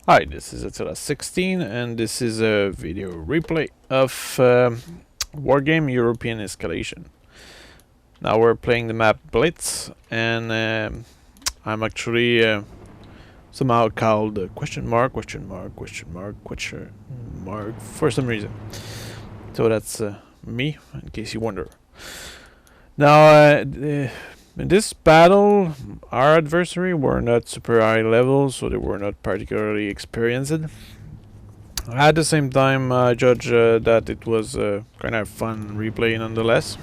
Hi, this is Attila16 and this is a video replay of Wargame European Escalation. Now we're playing the map Blitz and I'm actually somehow called question mark for some reason. So that's me, in case you wonder. Now in this battle, our adversary were not super high level, so they were not particularly experienced. At the same time, I judge that it was kind of fun replay nonetheless.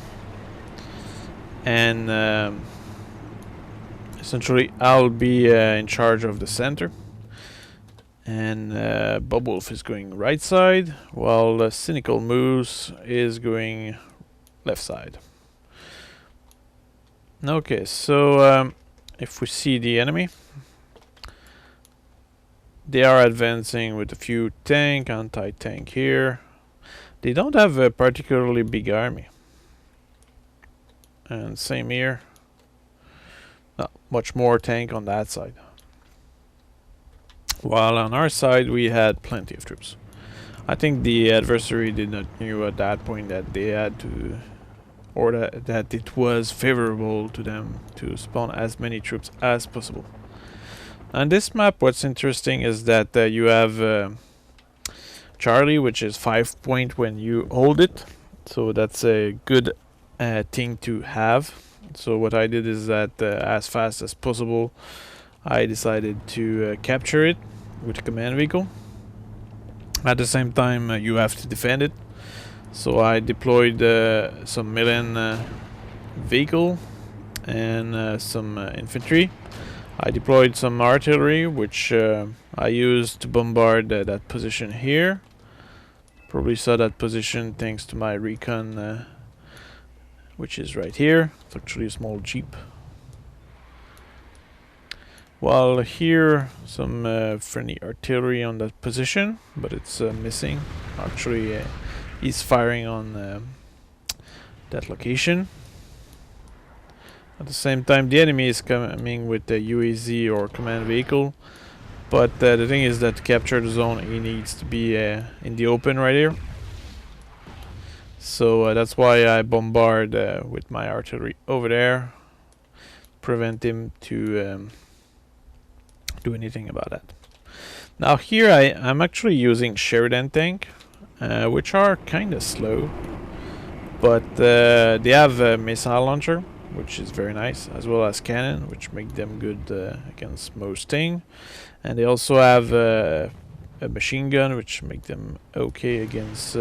And essentially, I'll be in charge of the center. And Bubwolf is going right side, while Cynical Moose is going left side. Okay, so if we see the enemy, they are advancing with a few tank, anti-tank here. They don't have a particularly big army. And same here. Not much more tank on that side. While on our side we had plenty of troops. I think the adversary did not knew at that point that they had to, or that it was favorable to them to spawn as many troops as possible. On this map, what's interesting is that you have Charlie, which is 5 point when you hold it, so that's a good thing to have. So what I did is that as fast as possible I decided to capture it with a command vehicle. At the same time you have to defend it. So I deployed some Milan vehicle and some infantry. I deployed some artillery, which I used to bombard that position here. Probably saw that position thanks to my recon, which is right here. It's actually a small jeep. While here, some friendly artillery on that position, but it's missing. Actually, he's firing on that location. At the same time, the enemy is coming with the UAZ or command vehicle. But the thing is that to capture the zone, he needs to be in the open right here. So that's why I bombard with my artillery over there. Prevent him to do anything about that. Now here I'm actually using Sheridan tank, which are kind of slow. But they have a missile launcher, which is very nice, as well as cannon, which make them good against most things. And they also have a machine gun, which make them okay against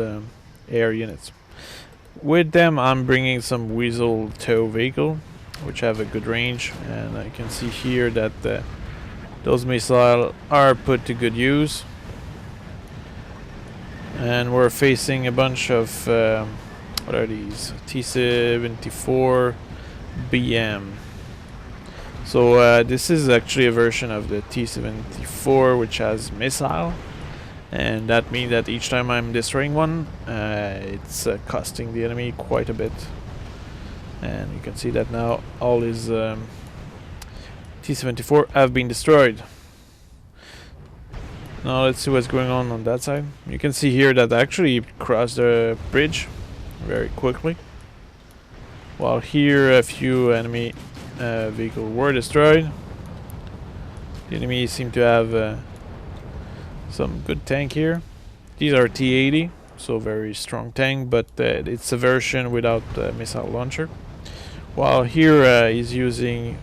air units. With them, I'm bringing some Weasel tow vehicle, which have a good range, and I can see here that those missiles are put to good use. And we're facing a bunch of what are these? T-74 BM. So this is actually a version of the T-74 which has missile, and that means that each time I'm destroying one, it's costing the enemy quite a bit. And you can see that now all his T-74 have been destroyed. Now let's see what's going on that side. You can see here that I actually crossed the bridge very quickly. While here a few enemy vehicles were destroyed. The enemy seem to have some good tank here. These are T-80, so very strong tank, but it's a version without missile launcher. While here he's using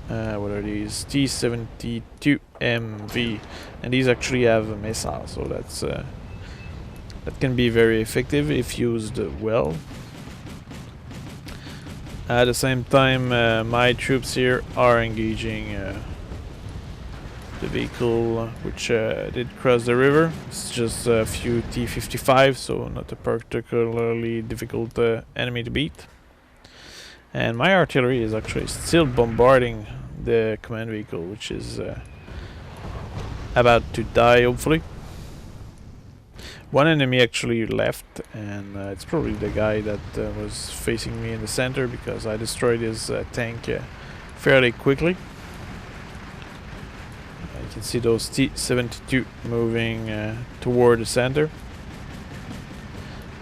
what are these? T-72 MV, and these actually have a missile, so that's that can be very effective if used well. At the same time, my troops here are engaging the vehicle which did cross the river. It's just a few T-55, so not a particularly difficult enemy to beat. And my artillery is actually still bombarding the command vehicle, which is about to die, hopefully. One enemy actually left, and it's probably the guy that was facing me in the center, because I destroyed his tank fairly quickly. can see those T-72 moving toward the center.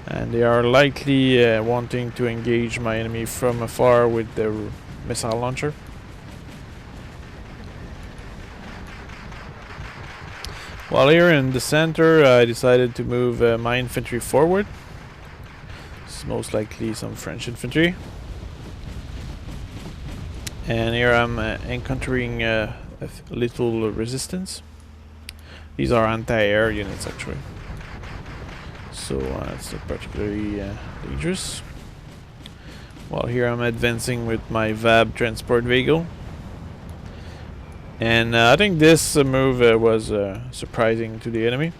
And they are likely wanting to engage my enemy from afar with their missile launcher. While here in the center, I decided to move my infantry forward. This is most likely some French infantry. And here I'm encountering a little resistance. These are anti-air units actually. So it's not particularly dangerous. While here I'm advancing with my VAB transport vehicle. And I think this move was surprising to the enemy.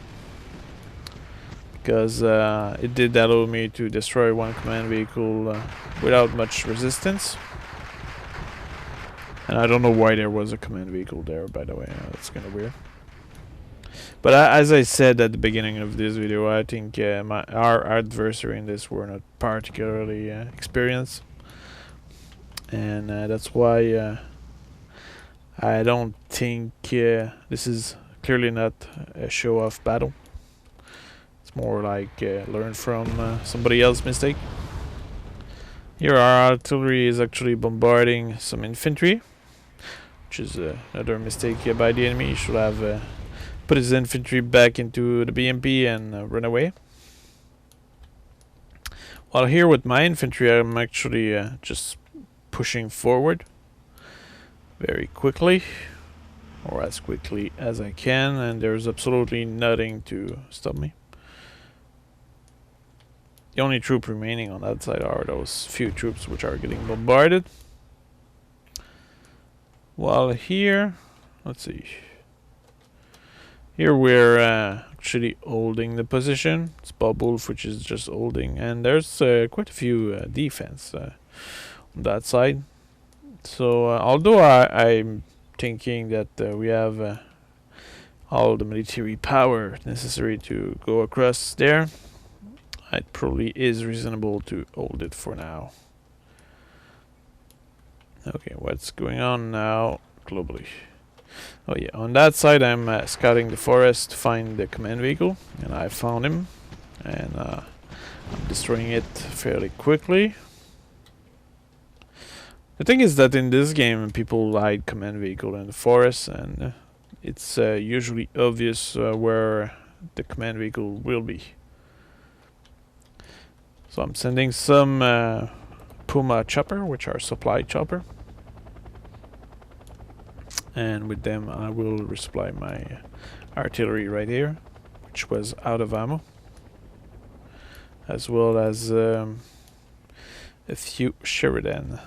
Because it did allow me to destroy one command vehicle without much resistance. And I don't know why there was a command vehicle there, by the way. That's kind of weird. But as I said at the beginning of this video, I think our adversary in this were not particularly experienced. And that's why I don't think this is clearly not a show-off battle. It's more like learn from somebody else's mistake. Here our artillery is actually bombarding some infantry, which is another mistake by the enemy. He should have put his infantry back into the BMP and run away. While here with my infantry, I'm actually just pushing forward very quickly, or as quickly as I can, and there's absolutely nothing to stop me. The only troop remaining on that side are those few troops which are getting bombarded. While here, let's see. Here we're actually holding the position. It's Bob Wolf which is just holding, and there's quite a few defense on that side. So although I'm thinking that we have all the military power necessary to go across there, it probably is reasonable to hold it for now. Okay, what's going on now globally? Oh yeah, on that side I'm scouting the forest to find the command vehicle, and I found him, and I'm destroying it fairly quickly. The thing is that in this game people hide command vehicle in the forest, and it's usually obvious where the command vehicle will be. So I'm sending some Puma chopper, which are supply chopper. And with them I will resupply my artillery right here, which was out of ammo, as well as a few Sheridan.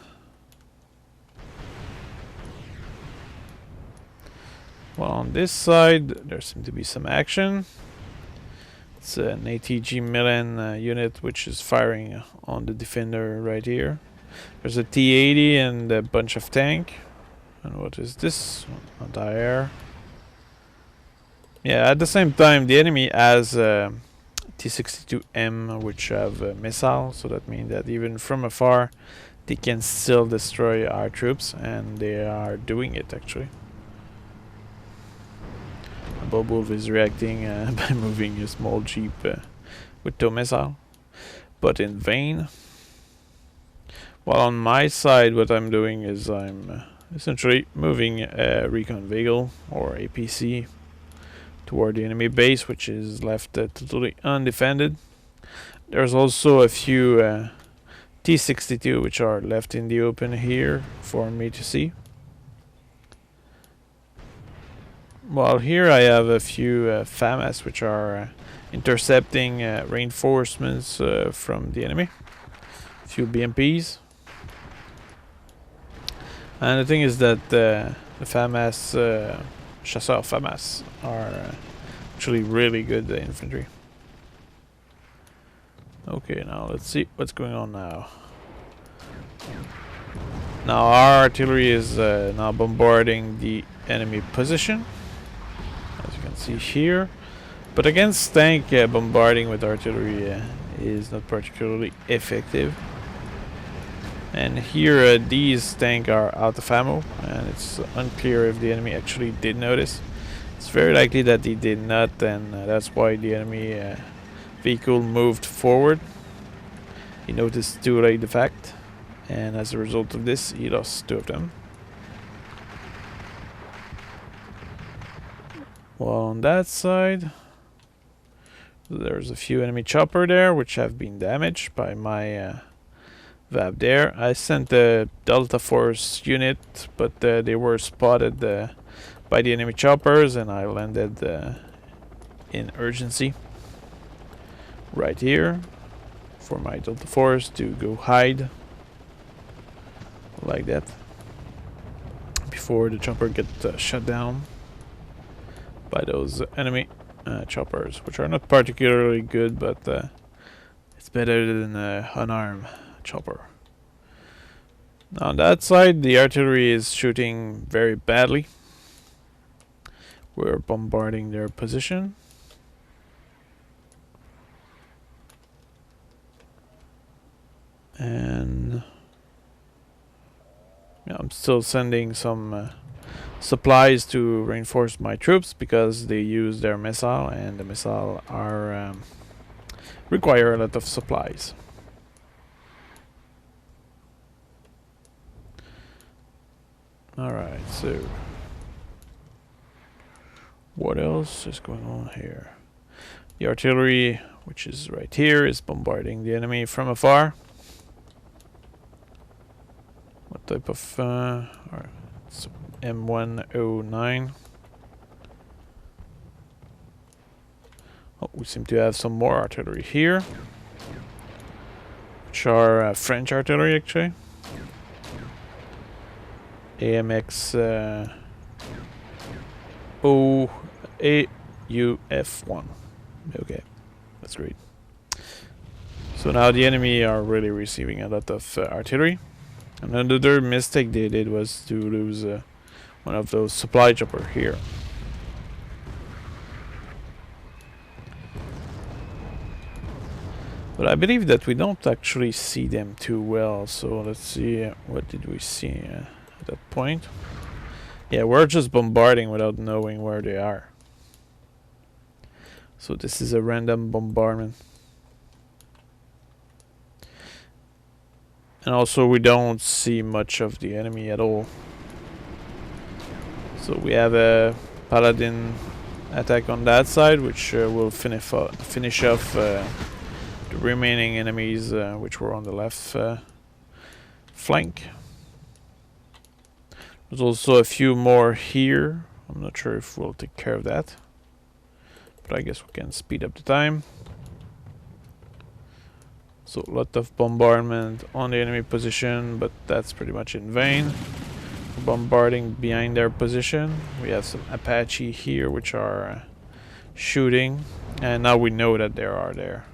Well, on this side there seems to be some action. It's an ATG Milan unit which is firing on the defender right here. There's a T-80 and a bunch of tank. And what is this? Anti-air. Yeah, at the same time the enemy has T-62M which have missiles, so that means that even from afar they can still destroy our troops, and they are doing it actually. Bob Wolf is reacting by moving a small jeep with tow missile, but in vain. While on my side what I'm doing is I'm essentially moving a recon vehicle or APC toward the enemy base, which is left totally undefended. There's also a few T-62 which are left in the open here for me to see. While here I have a few FAMAS which are intercepting reinforcements from the enemy. A few BMPs. And the thing is that the FAMAS, Chasseur FAMAS, are actually really good infantry. Okay, now let's see what's going on now. Now our artillery is now bombarding the enemy position, as you can see here. But against tank, bombarding with artillery is not particularly effective. And here these tanks are out of ammo, and it's unclear if the enemy actually did notice. It's very likely that he did not, and that's why the enemy vehicle moved forward. He noticed too late the fact, and as a result of this, he lost 2 of them. Well, on that side, there's a few enemy chopper there, which have been damaged by my VAB there. I sent the Delta Force unit, but they were spotted by the enemy choppers, and I landed in urgency right here for my Delta Force to go hide like that before the chopper get shut down by those enemy choppers, which are not particularly good, but it's better than an unarmed chopper. Now on that side, the artillery is shooting very badly. We're bombarding their position. And yeah, I'm still sending some supplies to reinforce my troops because they use their missile, and the missile are require a lot of supplies. Alright, so what else is going on here? The artillery, which is right here, is bombarding the enemy from afar. What type of it's M109. Oh, we seem to have some more artillery here, which are French artillery actually. AMX AUF1. Okay, that's great. So now the enemy are really receiving a lot of artillery. Another mistake they did was to lose one of those supply chopper here. But I believe that we don't actually see them too well, so let's see, what did we see at that point? Yeah, we're just bombarding without knowing where they are. So this is a random bombardment. And also we don't see much of the enemy at all. So we have a paladin attack on that side, which will finish off the remaining enemies which were on the left flank. There's also a few more here. I'm not sure if we'll take care of that, but I guess we can speed up the time. So a lot of bombardment on the enemy position, but that's pretty much in vain. We're bombarding behind their position. We have some Apache here which are shooting, and now we know that they are there.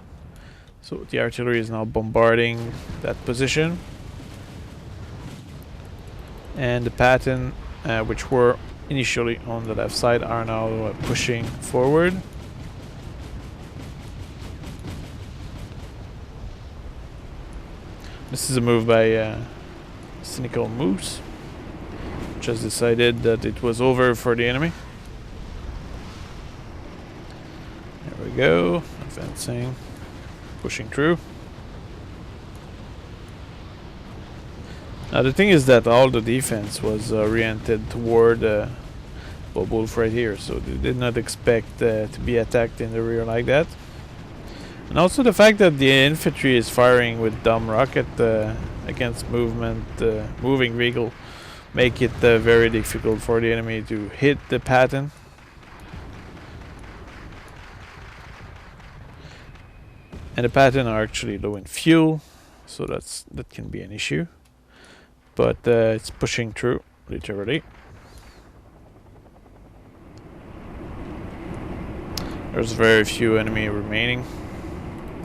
So the artillery is now bombarding that position. And the Patton, which were initially on the left side, are now pushing forward. This is a move by Cynical Moose, which has decided that it was over for the enemy. There we go, advancing, pushing through. Now the thing is that all the defense was oriented toward Bob Wolf right here, so they did not expect to be attacked in the rear like that. And also the fact that the infantry is firing with dumb rocket against moving vehicle make it very difficult for the enemy to hit the Patton. And the Patton are actually low in fuel, so that can be an issue. But it's pushing through, literally. There's very few enemy remaining,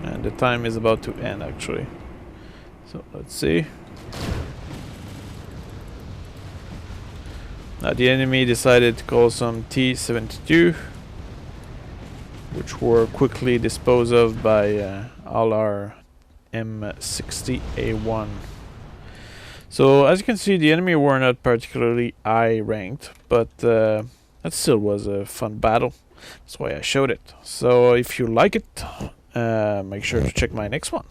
and the time is about to end actually. So let's see. Now the enemy decided to call some T-72, which were quickly disposed of by all our M60A1. So as you can see, the enemy were not particularly high ranked, but that still was a fun battle. That's why I showed it. So if you like it, make sure to check my next one.